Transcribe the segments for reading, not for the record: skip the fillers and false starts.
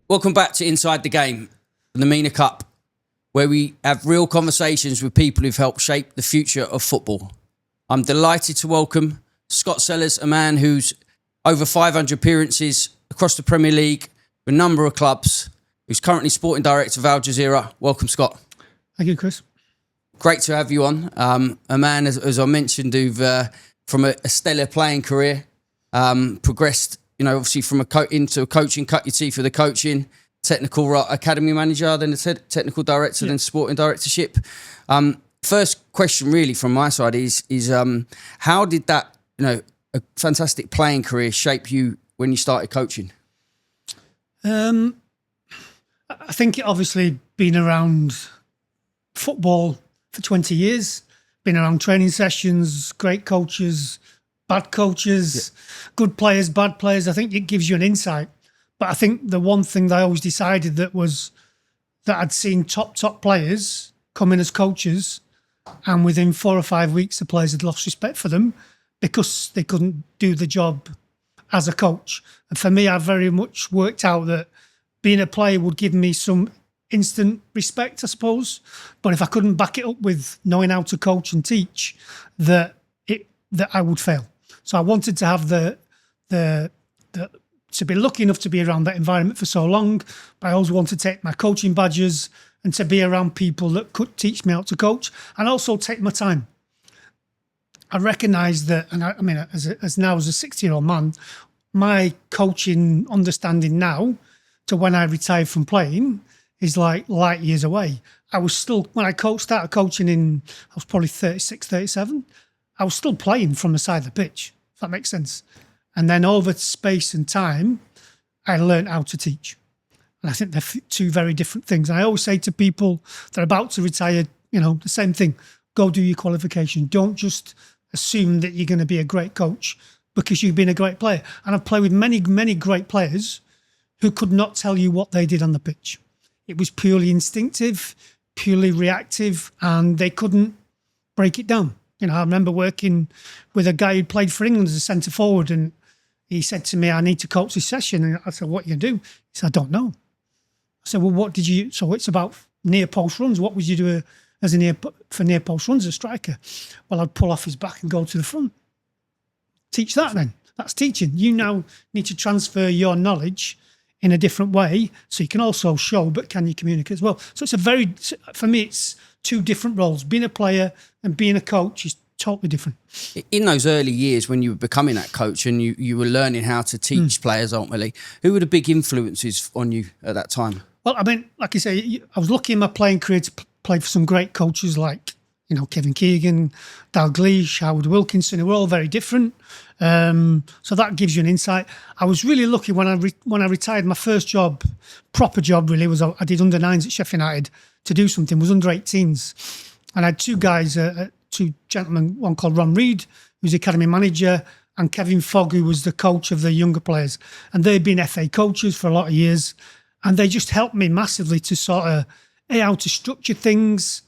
Welcome back to Inside the Game, the Mina Cup, where we have real conversations with people who've helped shape the future of football. I'm delighted to welcome Scott Sellers, a man who's over 500 appearances across the Premier League, with a number of clubs, who's currently sporting director of Al Jazeera. Welcome, Scott. Thank you, Chris. Great to have you on. A man, as I mentioned, who've from a stellar playing career, progressed, obviously from into coaching, cut your teeth with the coaching, technical academy manager, then the technical director, then sporting directorship. First question really from my side is how did that, a fantastic playing career shape you when you started coaching? I think obviously been around football for 20 years, been around training sessions, great coaches, bad coaches, good players, bad players. I think it gives you an insight. But I think the one thing that I always decided that I'd seen top players come in as coaches, and within 4 or 5 weeks, the players had lost respect for them because they couldn't do the job as a coach. And for me, I very much worked out that being a player would give me some instant respect, I suppose. But if I couldn't back it up with knowing how to coach and teach, that I would fail. So I wanted to have to be lucky enough to be around that environment for so long. But I always wanted to take my coaching badges and to be around people that could teach me how to coach, and also take my time. I recognise that, and I mean, as a 60-year-old man, my coaching understanding now to when I retired from playing is like light years away. I was still, when I started coaching I was probably 36, 37, I was still playing from the side of the pitch, if that makes sense. And then over space and time, I learned how to teach. And I think they're two very different things. And I always say to people that are about to retire, the same thing. Go do your qualification. Don't just assume that you're going to be a great coach because you've been a great player. And I've played with many, many great players who could not tell you what they did on the pitch. It was purely instinctive, purely reactive, and they couldn't break it down. I remember working with a guy who played for England as a centre forward, and he said to me, I need to coach this session. And I said, what are you going to do? He said, I don't know. I said, well, so it's about near post runs. What would you do for near post runs as a striker? Well, I'd pull off his back and go to the front. Teach that then. That's teaching. You now need to transfer your knowledge in a different way so you can also show, but can you communicate as well? So for me, it's two different roles. Being a player and being a coach is totally different. In those early years when you were becoming that coach and you were learning how to teach players ultimately, who were the big influences on you at that time? Well, I mean, like I say, I was lucky in my playing career to play for some great coaches like, Kevin Keegan, Dalglish, Howard Wilkinson, who were all very different. So that gives you an insight. I was really lucky when I retired. My first job, proper job really, was I did under-9s at Sheffield United to do something, was under-18s. And I had two guys, two gentlemen, one called Ron Reid, who's the academy manager, and Kevin Fogg, who was the coach of the younger players. And they'd been FA coaches for a lot of years. And they just helped me massively to sort of, A, how to structure things,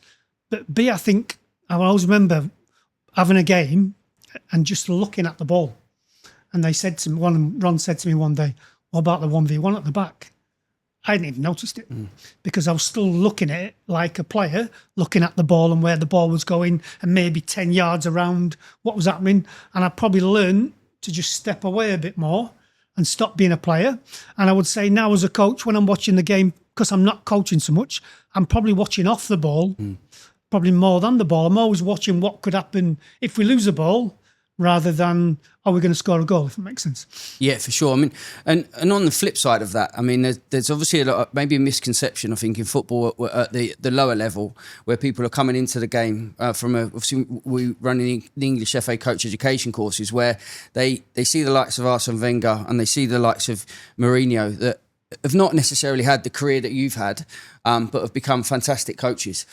but B, I think, I always remember having a game and just looking at the ball. And they said to me, Ron said to me one day, what about the 1v1 at the back? I hadn't even noticed it because I was still looking at it like a player, looking at the ball and where the ball was going and maybe 10 yards around what was happening. And I probably learned to just step away a bit more and stop being a player. And I would say now as a coach, when I'm watching the game, because I'm not coaching so much, I'm probably watching off the ball, probably more than the ball. I'm always watching what could happen if we lose a ball rather than, are we going to score a goal, if it makes sense. Yeah, for sure. I mean, and on the flip side of that, I mean, there's obviously maybe a misconception, I think, in football at the lower level where people are coming into the game obviously we run the English FA coach education courses where they see the likes of Arsene Wenger and they see the likes of Mourinho that have not necessarily had the career that you've had, but have become fantastic coaches.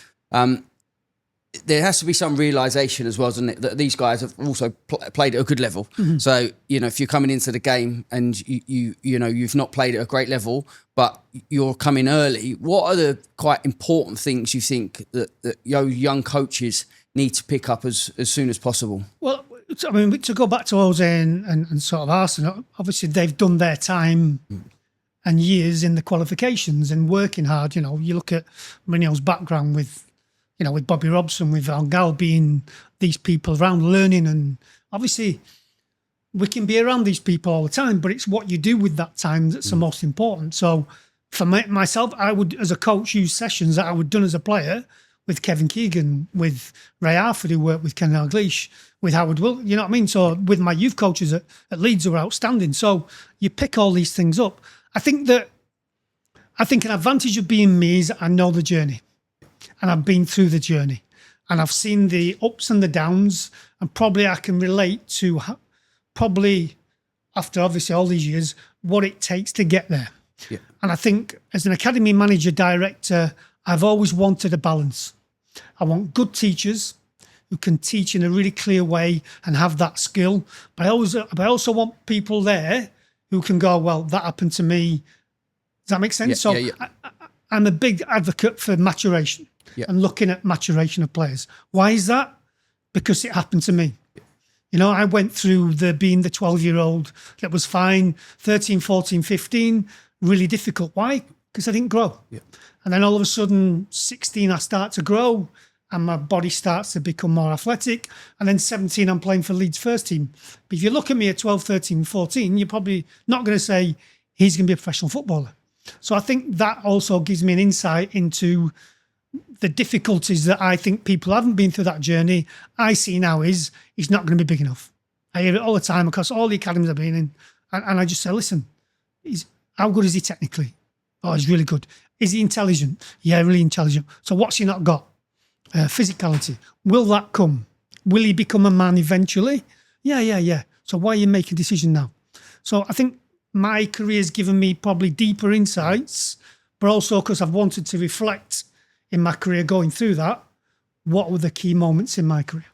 There has to be some realisation as well, doesn't it, that these guys have also played at a good level. Mm-hmm. So, if you're coming into the game and you've not played at a great level, but you're coming early, what are the quite important things you think that young coaches need to pick up as soon as possible? Well, I mean, to go back to Jose and sort of Arsenal, obviously they've done their time and years in the qualifications and working hard. You know, you look at Mourinho's background with, you know, with Bobby Robson, with Van Gaal being these people around learning, and obviously we can be around these people all the time, but it's what you do with that time that's the most important. So for myself, I would, as a coach, use sessions that I would done as a player with Kevin Keegan, with Ray Arford, who worked with Ken Dalglish, with Howard Will, you know what I mean? So with my youth coaches at Leeds who are outstanding. So you pick all these things up. I think an advantage of being me is I know the journey, and I've been through the journey, and I've seen the ups and the downs, and probably I can relate to probably after obviously all these years, what it takes to get there. Yeah. And I think as an academy manager, director, I've always wanted a balance. I want good teachers who can teach in a really clear way and have that skill. But I also want people there who can go, well, that happened to me. Does that make sense? I'm a big advocate for maturation and looking at maturation of players. Why is that? Because it happened to me. You know, I went through being the 12-year-old that was fine, 13, 14, 15, really difficult. Why? Because I didn't grow. Yeah. And then all of a sudden, 16, I start to grow and my body starts to become more athletic. And then 17, I'm playing for Leeds first team. But if you look at me at 12, 13, 14, you're probably not going to say he's going to be a professional footballer. So I think that also gives me an insight into the difficulties that I think people who haven't been through that journey, I see now is he's not going to be big enough. I hear it all the time across all the academies I've been in. And I just say, listen, how good is he technically? Oh, he's really good. Is he intelligent? Yeah, really intelligent. So what's he not got? Physicality. Will that come? Will he become a man eventually? Yeah. So why are you making a decision now? So I think my career's given me probably deeper insights, but also because I've wanted to reflect in my career going through that, what were the key moments in my career?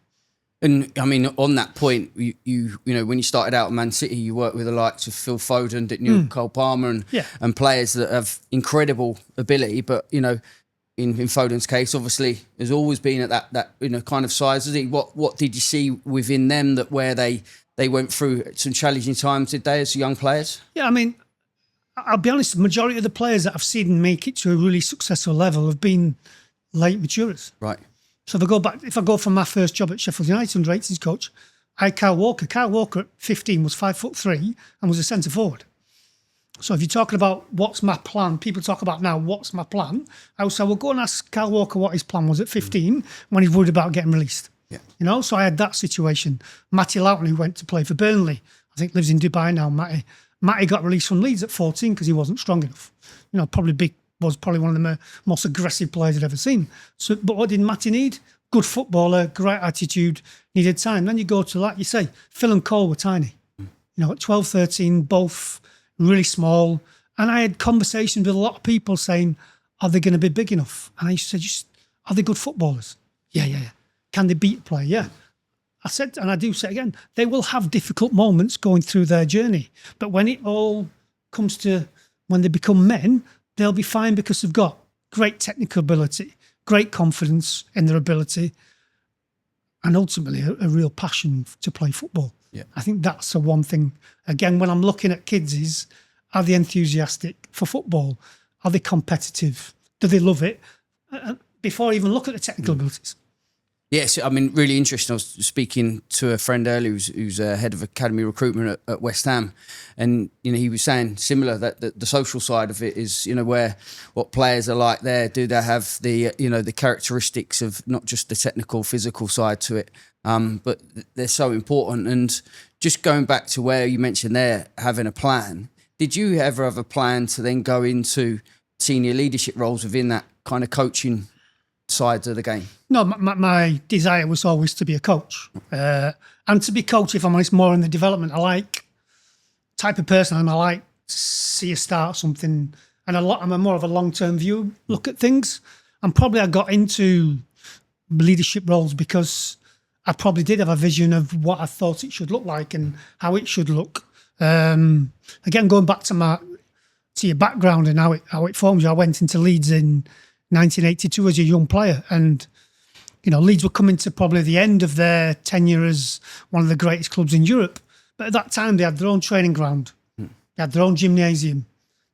And I mean, on that point, you know, when you started out at Man City, you worked with the likes of Phil Foden, didn't you? Cole Palmer and players that have incredible ability. But, you know, in Foden's case, obviously, has always been at that you know, kind of size. What did you see within them that where they went through some challenging times, did they, as young players? Yeah, I mean, I'll be honest, the majority of the players that I've seen make it to a really successful level have been late maturers. Right. So if I go from my first job at Sheffield United under 18s coach, I had Kyle Walker. Kyle Walker at 15 was 5'3" and was a centre forward. So if you're talking about what's my plan, people talk about now, what's my plan? I would say, well, go and ask Kyle Walker what his plan was at 15 when he's worried about getting released. Yeah. You know, so I had that situation. Matty Loughton, who went to play for Burnley, I think lives in Dubai now, Matty got released from Leeds at 14 because he wasn't strong enough. You know, was probably one of the most aggressive players I'd ever seen. So, but what did Matty need? Good footballer, great attitude, needed time. Then you go to, like you say, Phil and Cole were tiny. You know, at 12, 13, both really small. And I had conversations with a lot of people saying, are they going to be big enough? And I used to say, are they good footballers? Yeah. Can they beat a player? Yeah. I said, and I do say again, they will have difficult moments going through their journey. But when it all comes to, when they become men, they'll be fine because they've got great technical ability, great confidence in their ability, and ultimately a real passion to play football. Yeah. I think that's the one thing. Again, when I'm looking at kids is, are they enthusiastic for football? Are they competitive? Do they love it? Before I even look at the technical abilities. Yes, I mean, really interesting. I was speaking to a friend earlier who's head of academy recruitment at West Ham, and you know he was saying similar that the social side of it is, you know, where what players are like there. Do they have the the characteristics of not just the technical, physical side to it, but they're so important. And just going back to where you mentioned there having a plan, did you ever have a plan to then go into senior leadership roles within that kind of coaching sides of the game? No, my desire was always to be a coach. And to be coach, if I'm honest, more in the development. I like type of person and I like to see a start something. And I'm more of a long-term view look at things. And probably I got into leadership roles because I probably did have a vision of what I thought it should look like and how it should look. Again, going back to your background and how it forms you, I went into Leeds in 1982 as a young player, and you know Leeds were coming to probably the end of their tenure as one of the greatest clubs in Europe. But at that time, they had their own training ground, they had their own gymnasium,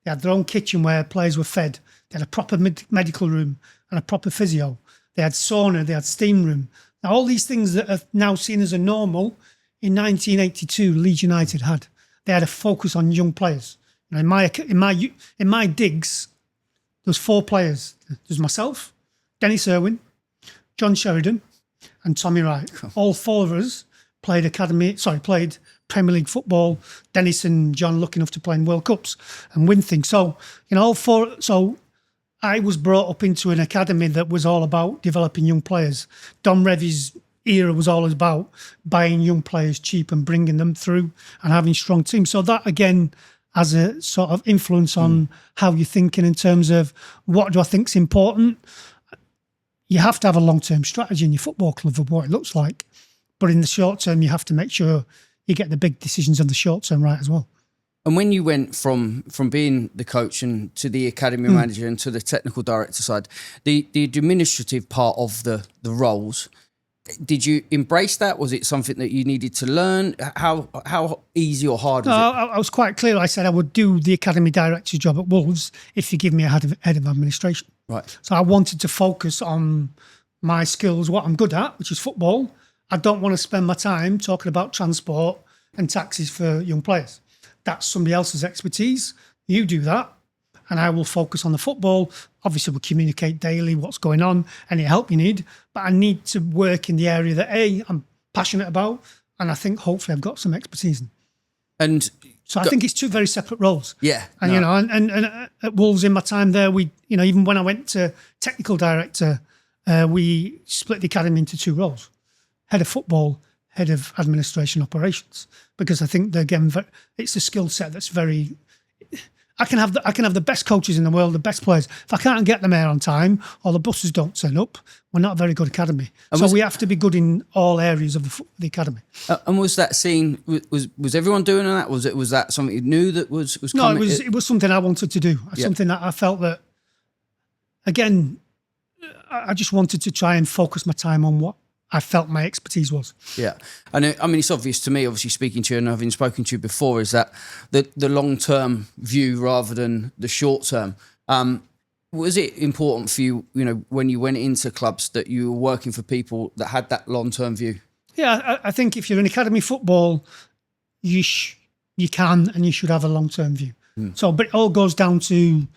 They had their own kitchen where players were fed. They had a proper medical room and a proper physio. They had sauna, they had steam room. Now, all these things that are now seen as a normal, in 1982, Leeds United had. They had a focus on young players. You know, in my digs, there was 4 players. There's myself, Dennis Irwin, John Sheridan, and Tommy Wright. All 4 of us played Premier League football. Dennis and John lucky enough to play in World Cups and win things. So, you know, all 4. So I was brought up into an academy that was all about developing young players. Don Revy's era was all about buying young players cheap and bringing them through and having strong teams. So that, again, has a sort of influence on how you're thinking in terms of what do I think is important. You have to have a long-term strategy in your football club of what it looks like. But in the short term, you have to make sure you get the big decisions on the short term right as well. And when you went from being the coach and to the academy manager and to the technical director side, the administrative part of the roles, did you embrace that? Was it something that you needed to learn? How easy or hard was it? I was quite clear. I said I would do the academy director's job at Wolves if you give me a head of administration. Right. So I wanted to focus on my skills, what I'm good at, which is football. I don't want to spend my time talking about transport and taxis for young players. That's somebody else's expertise. You do that, and I will focus on the football. Obviously, we'll communicate daily what's going on, any help you need. But I need to work in the area that I'm passionate about, and I think hopefully I've got some expertise in. And so I think it's 2 very separate roles. Yeah, and you know, and at Wolves in my time there, we, you know, even when I went to technical director, we split the academy into 2 roles: head of football, head of administration operations, because I think that, again, it's a skill set that's very. I can have the best coaches in the world, the best players. If I can't get them there on time, or the buses don't turn up, we're not a very good academy. So we have to be good in all areas of the academy. And was that seen? Was everyone doing that? Was that something you knew that was coming? No, it was something I wanted to do. Something that I felt that, again, I just wanted to try and focus my time on what I felt my expertise was. Yeah. And I mean, it's obvious to me, obviously speaking to you and having spoken to you before, is that the long-term view rather than the short-term. Was it important for you, you know, when you went into clubs that you were working for people that had that long-term view? Yeah, I think if you're in academy football, you can and you should have a long-term view. So, but it all goes down to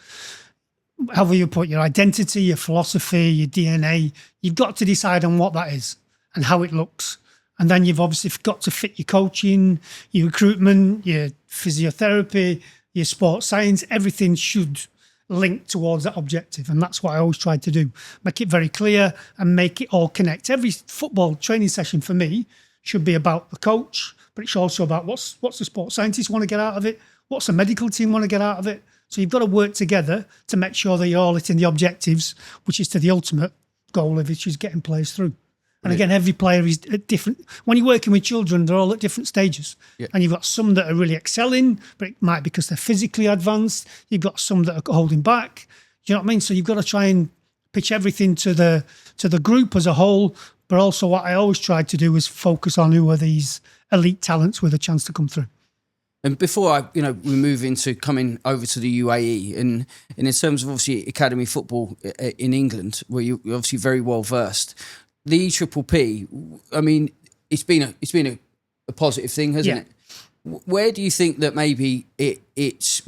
however you put your identity, your philosophy, your DNA. You've got to decide on what that is and how it looks. And then you've obviously got to fit your coaching, your recruitment, your physiotherapy, your sports science. Everything should link towards that objective. And that's what I always try to do. Make it very clear and make it all connect. Every football training session for me should be about the coach, but it's also about what's the sports scientist want to get out of it, what's the medical team want to get out of it. So you've got to work together to make sure that you're all hitting the objectives, which is to the ultimate goal of it, which is getting players through. And again, every player is at different. When you're working with children, they're all at different stages. Yeah. And you've got some that are really excelling, but it might be because they're physically advanced. You've got some that are holding back. Do you know what I mean? So you've got to try and pitch everything to the group as a whole. But also what I always try to do is focus on who are these elite talents with a chance to come through. And before we move into coming over to the UAE, and in terms of obviously academy football in England, where you're obviously very well versed, the EPPP, I mean, it's been a positive thing, hasn't it? Where do you think that maybe it's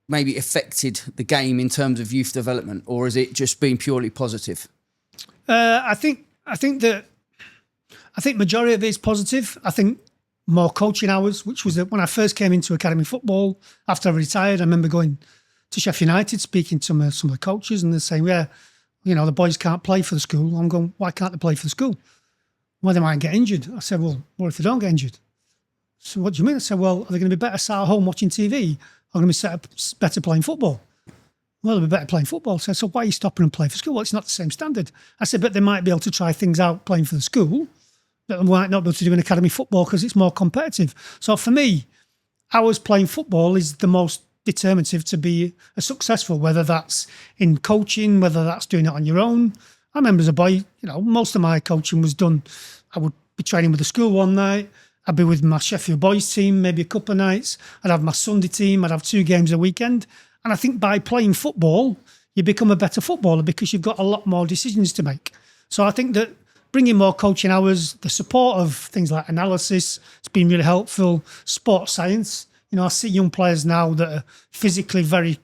maybe affected the game in terms of youth development, or has it just been purely positive? I think majority of it is positive. I think more coaching hours, which was when I first came into academy football after I retired. I remember going to Sheffield United, speaking to some of the coaches, and they're saying, "Yeah, you know, the boys can't play for the school." I'm going, "Why can't they play for the school?" "Well, they might get injured." I said, "Well, what if they don't get injured?" So what do you mean? I said, "Well, are they going to be better sat at home watching TV, or going to be better playing football?" "Well, they'll be better playing football." I said, "So why are you stopping them playing for school?" "Well, it's not the same standard." I said, "But they might be able to try things out playing for the school that they might not be able to do in academy football because it's more competitive." So for me, hours playing football is the most determinative to be a successful, whether that's in coaching, whether that's doing it on your own. I remember as a boy, you know, most of my coaching was done. I would be training with the school one night. I'd be with my Sheffield boys team maybe a couple of nights. I'd have my Sunday team. I'd have 2 games a weekend. And I think by playing football, you become a better footballer because you've got a lot more decisions to make. So I think that bringing more coaching hours, the support of things like analysis, it's been really helpful. Sports science, I see young players now that are physically very,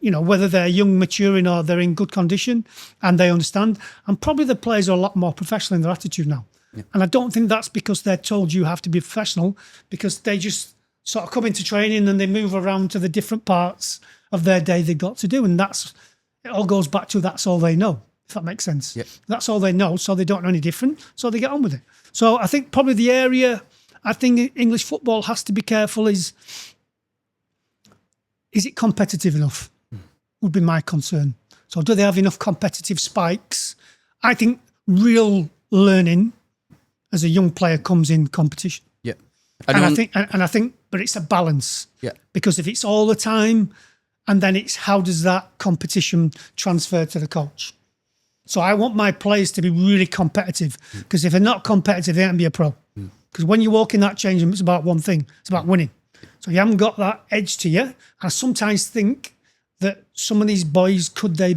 whether they're young, maturing, or they're in good condition and they understand. And probably the players are a lot more professional in their attitude now. Yeah. And I don't think that's because they're told you have to be professional, because they just sort of come into training and they move around to the different parts of their day they've got to do. And it all goes back to that's all they know, if that makes sense. Yeah. That's all they know, so they don't know any different, so they get on with it. So I think probably the area I think English football has to be careful is it competitive enough? Would be my concern. So do they have enough competitive spikes? I think real learning as a young player comes in competition. Yeah. And I think, but it's a balance. Yeah. Because if it's all the time, and then it's how does that competition transfer to the coach? So I want my players to be really competitive, because if they're not competitive, they can't be a pro. Because when you walk in that change room, it's about one thing. It's about winning. So you haven't got that edge to you. And I sometimes think that some of these boys, could they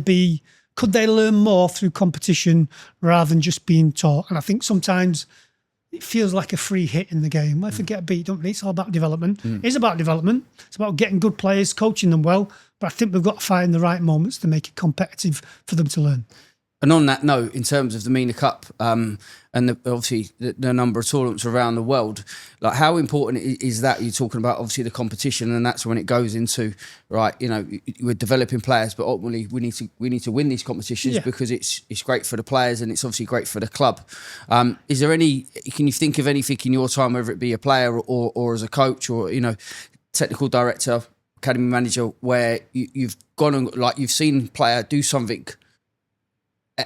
learn more through competition rather than just being taught? And I think sometimes it feels like a free hit in the game. Well, if you get a beat, don't we? It's all about development. It is about development. It's about getting good players, coaching them well. But I think we've got to find the right moments to make it competitive for them to learn. And on that note, in terms of the Mina Cup and obviously the number of tournaments around the world, like how important is that? You're talking about obviously the competition, and that's when it goes into, right, we're developing players, but ultimately we need to win these competitions because it's great for the players and it's obviously great for the club. Can you think of anything in your time, whether it be a player or as a coach or, technical director, academy manager, where you've gone and you've seen a player do something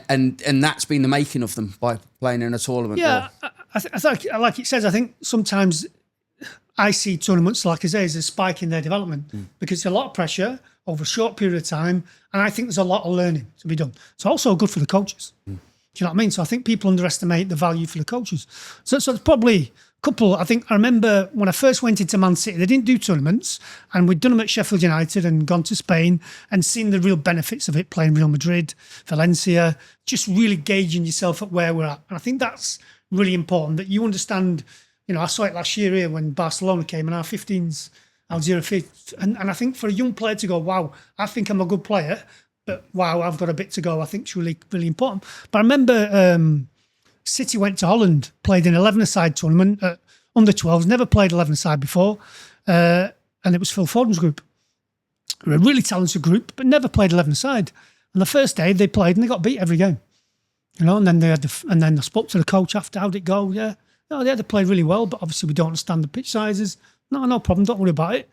and that's been the making of them by playing in a tournament? Yeah, I think, like it says, I think sometimes I see tournaments, like I say, as a spike in their development because it's a lot of pressure over a short period of time, and I think there's a lot of learning to be done. It's also good for the coaches. Do you know what I mean? So I think people underestimate the value for the coaches. So there's probably a couple. I remember when I first went into Man City, they didn't do tournaments, and we'd done them at Sheffield United and gone to Spain and seen the real benefits of it, playing Real Madrid, Valencia, just really gauging yourself at where we're at. And I think that's really important, that you understand. I saw it last year here when Barcelona came and our 15s, Jazeera 5th. And I think for a young player to go, wow, I think I'm a good player, but wow, I've got a bit to go, I think it's really, really important. But I remember City went to Holland, played an 11-a-side tournament at under 12s, never played 11-a-side before, and it was Phil Foden's group. They were a really talented group, but never played 11-a-side. And the first day they played and they got beat every game. And then I spoke to the coach after, how'd it go? Yeah. No, they had to play really well, but obviously we don't understand the pitch sizes. No problem, don't worry about it.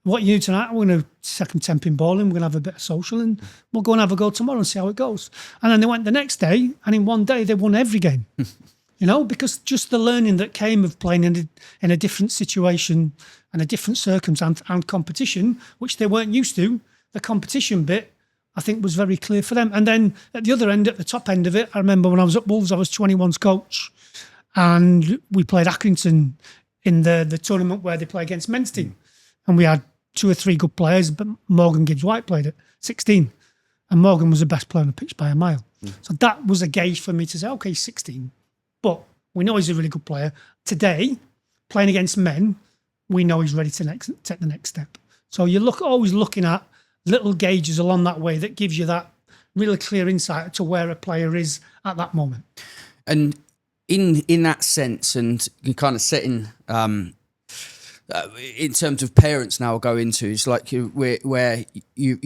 What you do tonight, we're going to second temp in bowling, we're going to have a bit of social, and we'll go and have a go tomorrow and see how it goes. And then they went the next day, and in one day they won every game. Because just the learning that came of playing in a different situation and a different circumstance and competition, which they weren't used to, the competition bit, I think was very clear for them. And then at the other end, at the top end of it, I remember when I was at Wolves, I was 21's coach, and we played Accrington in the tournament where they play against men's team. And we had 2 or 3 good players, but Morgan Gibbs-White played at 16. And Morgan was the best player on the pitch by a mile. So that was a gauge for me to say, okay, 16. But we know he's a really good player. Today, playing against men, we know he's ready to take the next step. So you're always looking at little gauges along that way that gives you that really clear insight to where a player is at that moment. And in that sense, and you kind of setting in terms of parents now go into, it's like where you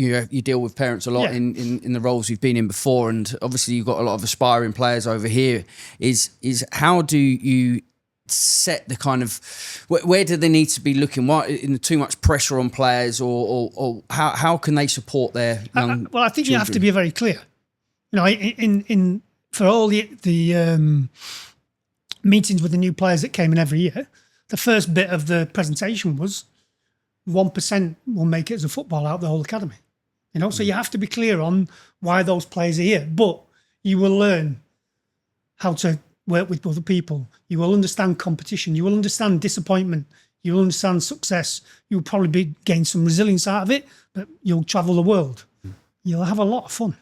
deal with parents a lot in the roles you've been in before, and obviously you've got a lot of aspiring players over here. Is how do you set the kind of where do they need to be looking? Why in too much pressure on players, or how can they support their young? Well, I think children? You have to be very clear. In for all the meetings with the new players that came in every year, the first bit of the presentation was 1% will make it as a football out of the whole academy. So you have to be clear on why those players are here, but you will learn how to work with other people. You will understand competition. You will understand disappointment. you'll understand success, you'll probably gain some resilience out of it, but you'll travel the world. You'll have a lot of fun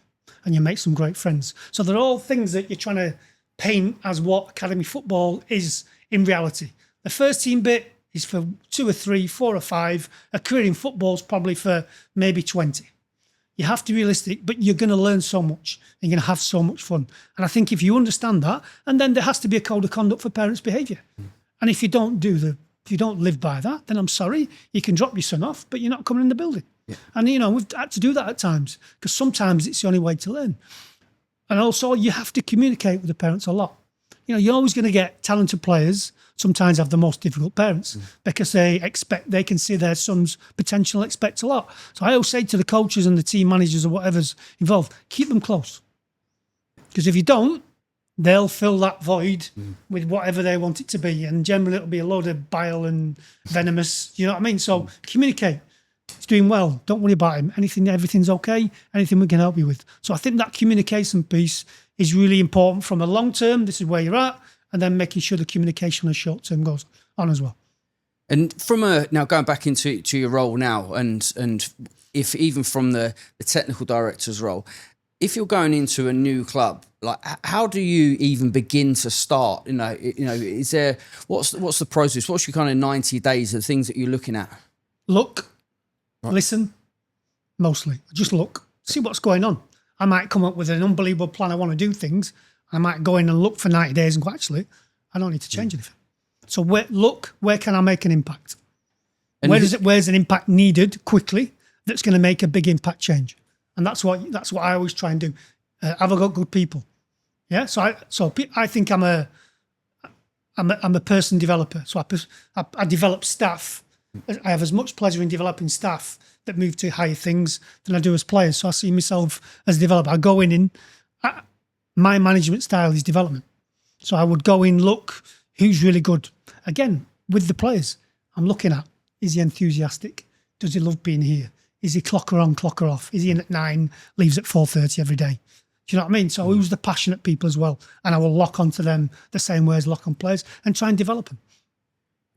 and you'll make some great friends. So they're all things that you're trying to paint as what academy football is in reality. The first team bit is for 2 or 3, 4 or 5. A career in football is probably for maybe 20. You have to be realistic, but you're going to learn so much. And you're going to have so much fun. And I think if you understand that, and then there has to be a code of conduct for parents' behaviour. And if you don't live by that, then I'm sorry, you can drop your son off, but you're not coming in the building. Yeah. And, we've had to do that at times because sometimes it's the only way to learn. And also, you have to communicate with the parents a lot. You're always going to get talented players sometimes have the most difficult parents because they can see their son's potential, expect a lot. So I always say to the coaches and the team managers or whatever's involved, keep them close. Because if you don't, they'll fill that void with whatever they want it to be. And generally it'll be a load of bile and venomous, you know what I mean? So communicate. He's doing well. Don't worry about him. Everything's okay. Anything we can help you with. So I think that communication piece is really important from a long term. This is where you're at. And then making sure the communication on short term goes on as well. And now going back into your role now, and if even from the technical director's role, if you're going into a new club, like how do you even begin to start? Is there what's the process? What's your kind of 90 days of things that you're looking at? Look, listen, mostly just look, see what's going on. I might come up with an unbelievable plan. I want to do things. I might go in and look for 90 days and go, actually, I don't need to change anything. So where can I make an impact? And where's an impact needed quickly that's going to make a big impact change? And that's what I always try and do. Have I got good people? Yeah. So I think I'm a person developer. So I develop staff. I have as much pleasure in developing staff that move to higher things than I do as players. So I see myself as a developer. I go in my management style is development. So I would go in, look, who's really good? Again, with the players, I'm looking at, is he enthusiastic? Does he love being here? Is he clocker on, clocker off? Is he in at 9, leaves at 4:30 every day? Do you know what I mean? So who's the passionate people as well? And I will lock onto them the same way as lock on players and try and develop them.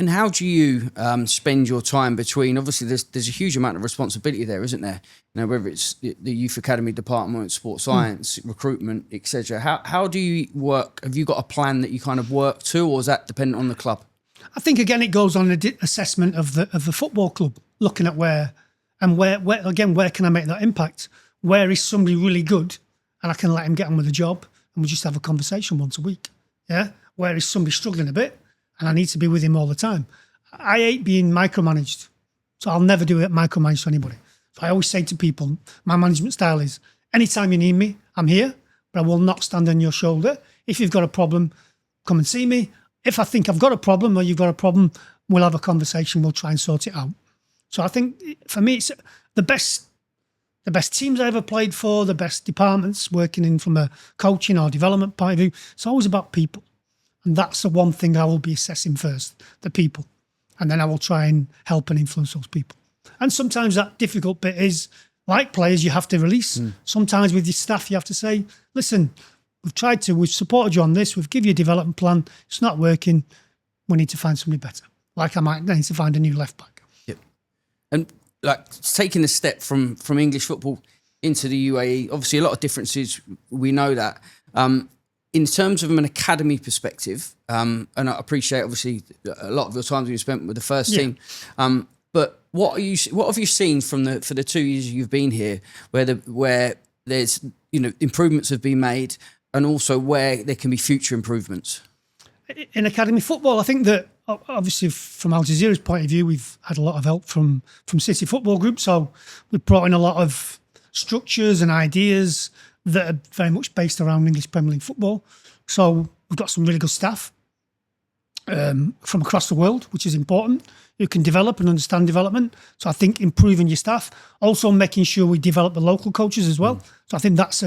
And how do you spend your time between, obviously there's a huge amount of responsibility there, isn't there? Whether it's the youth academy department, sports science, recruitment, etc. How do you work? Have you got a plan that you kind of work to, or is that dependent on the club? I think again it goes on an assessment of the football club, looking at where can I make that impact? Where is somebody really good and I can let him get on with the job and we just have a conversation once a week? Yeah. Where is somebody struggling a bit? And I need to be with him all the time. I hate being micromanaged. So I'll never do it micromanage to anybody. So I always say to people, my management style is, anytime you need me, I'm here, but I will not stand on your shoulder. If you've got a problem, come and see me. If I think I've got a problem or you've got a problem, we'll have a conversation. We'll try and sort it out. So I think for me, it's the best teams I ever played for, the best departments working in from a coaching or development point of view. It's always about people. And that's the one thing I will be assessing first, the people. And then I will try and help and influence those people. And sometimes that difficult bit is, like players, you have to release. Sometimes with your staff, you have to say, listen, we've supported you on this, we've given you a development plan, it's not working, we need to find somebody better. Like I might need to find a new left back. Yep. And like taking a step from English football into the UAE, obviously a lot of differences, we know that. In terms of an academy perspective, and I appreciate obviously a lot of your time you spent with the first team, but what have you seen for the 2 years you've been here, where there's improvements have been made, and also where there can be future improvements? In academy football, I think that obviously from Al Jazeera's point of view, we've had a lot of help from City Football Group, so we've brought in a lot of structures and ideas that are very much based around English Premier League football. So we've got some really good staff from across the world, which is important, who can develop and understand development. So I think improving your staff, also making sure we develop the local coaches as well. So I think that's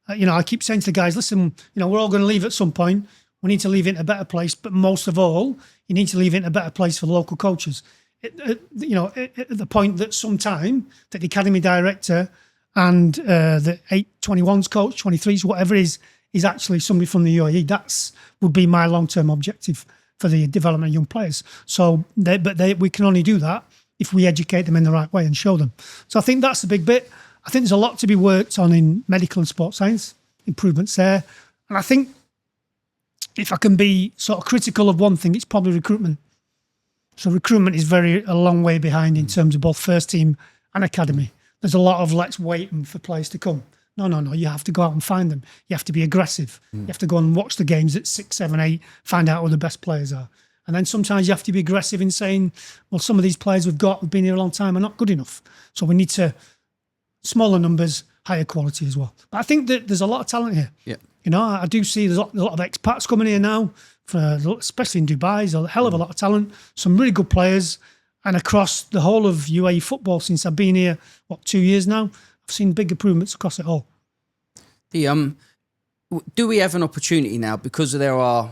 I keep saying to the guys, listen, we're all going to leave at some point. We need to leave it in a better place, but most of all, you need to leave it in a better place for the local coaches. At the point that sometime that the academy director and the 21s coach, 23s, whatever it is actually somebody from the UAE. Would be my long-term objective, for the development of young players. So, we can only do that if we educate them in the right way and show them. So I think that's a big bit. I think there's a lot to be worked on in medical and sports science, improvements there. And I think if I can be sort of critical of one thing, it's probably recruitment. So recruitment is a long way behind in terms of both first team and academy. There's a lot of let's wait for players to come. No. You have to go out and find them. You have to be aggressive. You have to go and watch the games at 6, 7, 8, find out who the best players are. And then sometimes you have to be aggressive in saying, well, some of these players we've been here a long time, are not good enough. So we need to, smaller numbers, higher quality as well. But I think that there's a lot of talent here. Yeah. You know, I do see there's a lot of expats coming here now, especially in Dubai. There's a hell of a lot of talent, some really good players. And across the whole of UAE football since I've been here, 2 years now, I've seen big improvements across it all. Do we have an opportunity now, because there are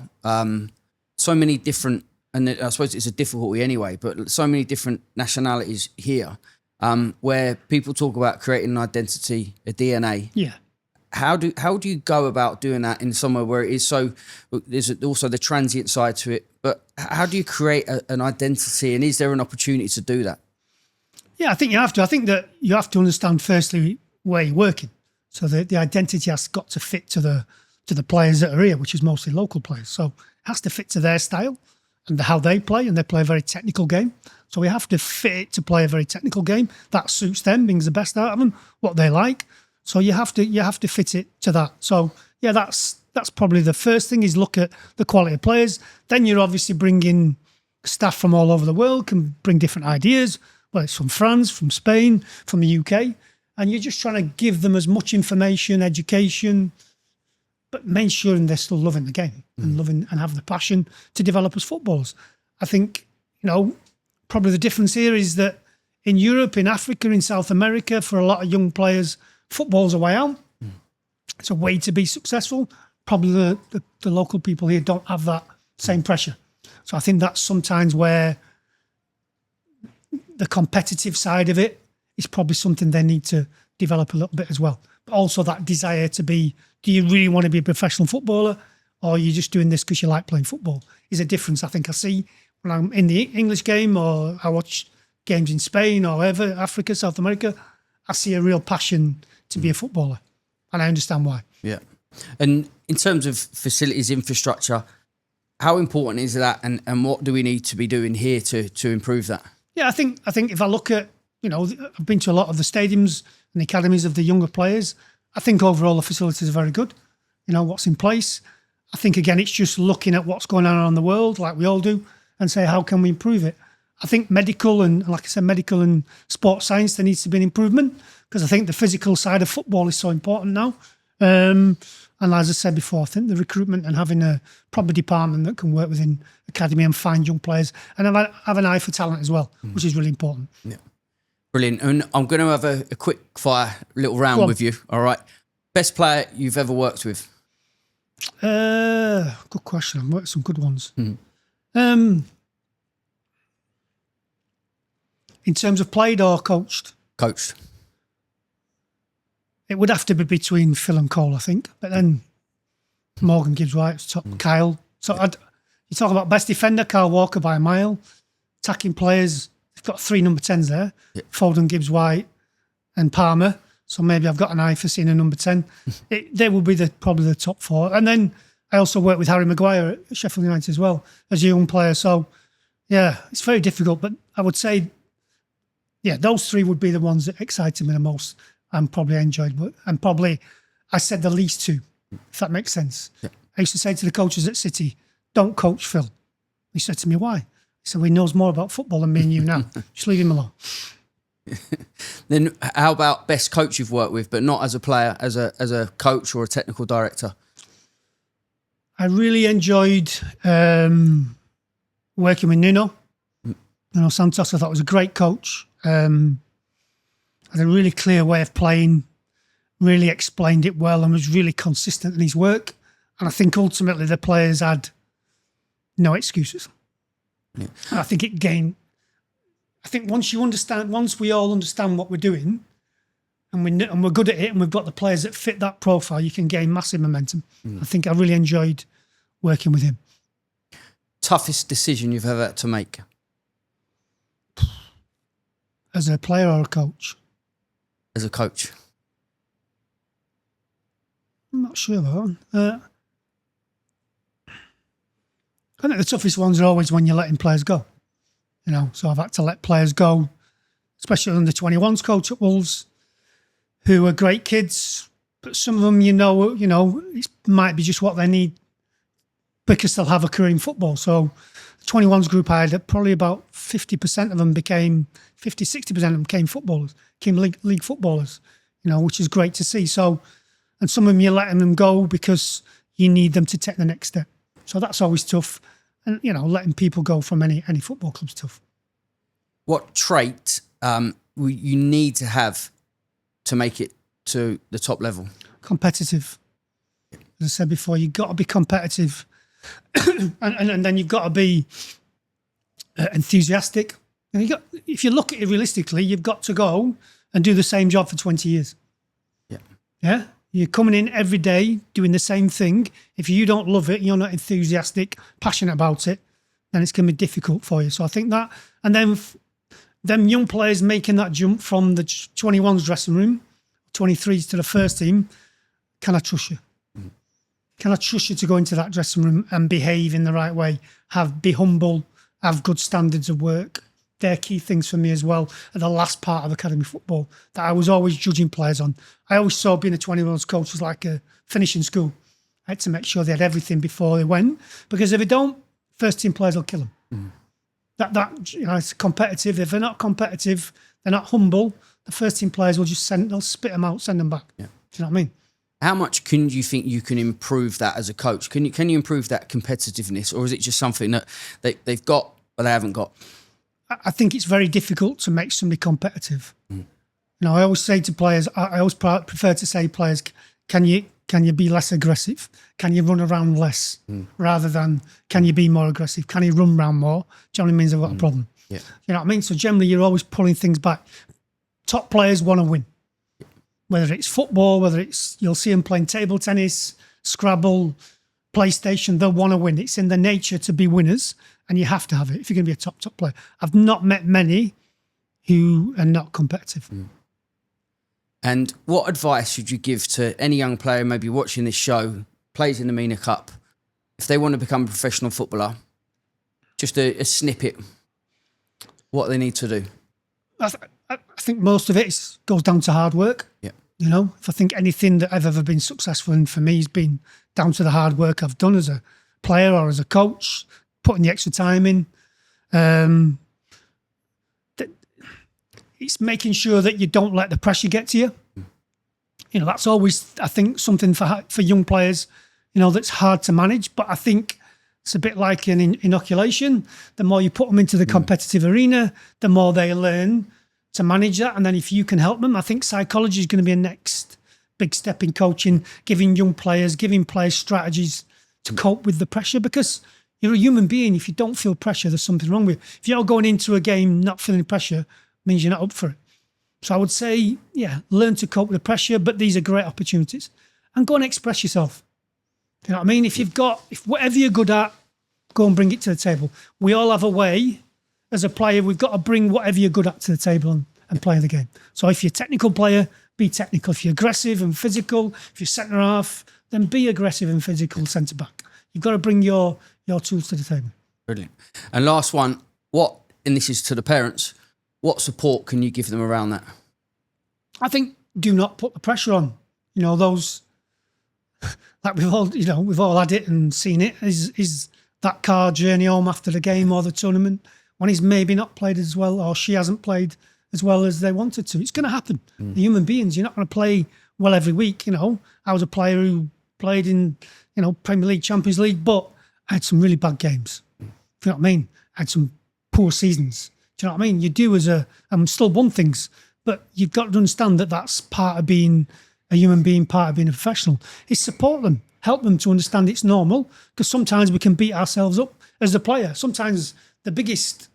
so many different, and I suppose it's a difficulty anyway, but so many different nationalities here, where people talk about creating an identity, a DNA. Yeah. How do you go about doing that in somewhere where it is so? There's also the transient side to it, but how do you create an identity, and is there an opportunity to do that? Yeah, I think you have to. I think that you have to understand firstly where you're working, so the identity has got to fit to the players that are here, which is mostly local players. So it has to fit to their style and how they play, and they play a very technical game. So we have to fit it to play a very technical game that suits them, brings the best out of them, what they like. So you have to fit it to that. So yeah, that's probably the first thing, is look at the quality of players. Then you're obviously bringing staff from all over the world, can bring different ideas, whether it's from France, from Spain, from the UK, and you're just trying to give them as much information, education, but make sure they're still loving the game and have the passion to develop as footballers. I think, probably the difference here is that in Europe, in Africa, in South America, for a lot of young players, football's a way out. It's a way to be successful. Probably the local people here don't have that same pressure. So I think that's sometimes where the competitive side of it is probably something they need to develop a little bit as well. But also that desire to be, do you really want to be a professional footballer, or are you just doing this because you like playing football, is a difference I think I see when I'm in the English game, or I watch games in Spain or wherever, Africa, South America. I see a real passion to be a footballer, and I understand why. Yeah. And in terms of facilities, infrastructure, how important is that, and what do we need to be doing here to improve that? Yeah, I think if I look at, I've been to a lot of the stadiums and the academies of the younger players. I think overall the facilities are very good. What's in place. I think, again, it's just looking at what's going on around the world, like we all do, and say, how can we improve it? I think medical and sports science, there needs to be an improvement, because I think the physical side of football is so important now. And as I said before, I think the recruitment and having a proper department that can work within academy and find young players and have an eye for talent as well, which is really important. Yeah. Brilliant. And I'm going to have a quick fire little round with you. All right. Best player you've ever worked with? Good question. I've worked with some good ones. In terms of played or coached? Coached. It would have to be between Phil and Cole, I think. But then Morgan Gibbs-White, top Kyle. So you talk about best defender, Kyle Walker by a mile. Attacking players, they've got 3 number 10s there. Yeah. Foden, Gibbs-White and Palmer. So maybe I've got an eye for seeing a number 10. They would be probably the top 4. And then I also worked with Harry Maguire at Sheffield United as well as a young player. So yeah, it's very difficult. But I would say, yeah, those 3 would be the ones that excited me the most and probably enjoyed. And probably I said the least 2, if that makes sense. Yeah. I used to say to the coaches at City, don't coach Phil. He said to me, why? He said, well, he knows more about football than me and you now. Just leave him alone. Then how about best coach you've worked with, but not as a player, as a coach or a technical director? I really enjoyed working with Nuno Santos. I thought was a great coach. Had a really clear way of playing, really explained it well, and was really consistent in his work. And I think ultimately the players had no excuses. Yeah. And I think once we all understand what we're doing, and we're good at it, and we've got the players that fit that profile, you can gain massive momentum. I think I really enjoyed working with him. toughest decision you've ever had to make? As a player or a coach? As a coach? I'm not sure though. I think the toughest ones are always when you're letting players go. So I've had to let players go, especially under 21s coach at Wolves, who are great kids, but some of them, it might be just what they need because they'll have a career in football. So the 21s group I had, probably about 50% of them 60% of them became footballers, became league footballers, which is great to see. So, and some of them you're letting them go because you need them to take the next step. So that's always tough. And, letting people go from any football club's tough. What trait you need to have to make it to the top level? Competitive. As I said before, you've got to be competitive. and then you've got to be enthusiastic. And if you look at it realistically, you've got to go and do the same job for 20 years. Yeah. Yeah? You're coming in every day doing the same thing. If you don't love it, you're not enthusiastic, passionate about it, then it's going to be difficult for you. So I think that, and then them young players making that jump from the 21's dressing room, 23s to the first team, can I trust you? Can I trust you to go into that dressing room and behave in the right way? Be humble, have good standards of work. They're key things for me as well at the last part of academy football that I was always judging players on. I always saw being a 21's coach was like a finishing school. I had to make sure they had everything before they went, because if they don't, first team players will kill them. It's competitive. If they're not competitive, they're not humble, the first team players will they'll spit them out, send them back. Yeah. Do you know what I mean? How much can you think you can improve that as a coach? Can you improve that competitiveness, or is it just something that they've got but they haven't got? I think it's very difficult to make somebody competitive. I always say to players, I always prefer to say players, can you be less aggressive? Can you run around less rather than can you be more aggressive? Can you run around more? Generally means I've got a problem. Yeah. You know what I mean? So generally you're always pulling things back. Top players want to win. Whether it's football, you'll see them playing table tennis, Scrabble, PlayStation, they'll want to win. It's in their nature to be winners, and you have to have it if you're going to be a top player. I've not met many who are not competitive. And what advice would you give to any young player maybe watching this show, plays in the Mina Cup, if they want to become a professional footballer? Just a snippet, what they need to do? I think most of it goes down to hard work. Yeah. If I think anything that I've ever been successful in for me has been down to the hard work I've done as a player or as a coach, putting the extra time in. It's making sure that you don't let the pressure get to you. That's always, I think, something for young players, that's hard to manage. But I think it's a bit like an inoculation. The more you put them into the competitive arena, the more they learn to manage that. And then if you can help them, I think psychology is going to be a next big step in coaching, giving players strategies to cope with the pressure, because you're a human being. If you don't feel pressure, there's something wrong with you. If you're going into a game not feeling pressure, it means you're not up for it. So I would say, learn to cope with the pressure, but these are great opportunities. And go and express yourself. You know what I mean? If whatever you're good at, go and bring it to the table. We all have a way. As a player, we've got to bring whatever you're good at to the table and play the game. So if you're a technical player, be technical. If you're aggressive and physical, if you're centre half, then be aggressive and physical centre back. You've got to bring your tools to the table. Brilliant. And last one, and this is to the parents, what support can you give them around that? I think do not put the pressure on. Those, like we've all had it and seen it, is that car journey home after the game or the tournament when he's maybe not played as well or she hasn't played as well as they wanted to. It's going to happen. The human beings, you're not going to play well every week. I was a player who played in, Premier League, Champions League, but I had some really bad games. Do you know what I mean? I had some poor seasons. Do you know what I mean? You do I'm still won things, but you've got to understand that that's part of being a human being, part of being a professional. Is support them, help them to understand it's normal, because sometimes we can beat ourselves up as a player. Sometimes the biggest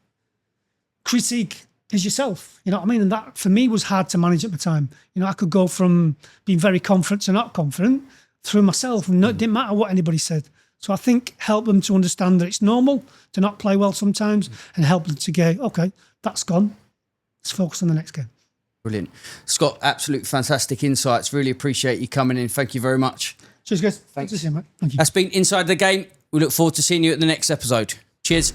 critique is yourself. You know what I mean? And that, for me, was hard to manage at the time. I could go from being very confident to not confident through myself, and it didn't matter what anybody said. So I think help them to understand that it's normal to not play well sometimes, and help them to go, okay, that's gone. Let's focus on the next game. Brilliant. Scott, absolute fantastic insights. Really appreciate you coming in. Thank you very much. Cheers, guys. Thanks to see you, mate. Thank you. That's been Inside the Game. We look forward to seeing you at the next episode. Cheers.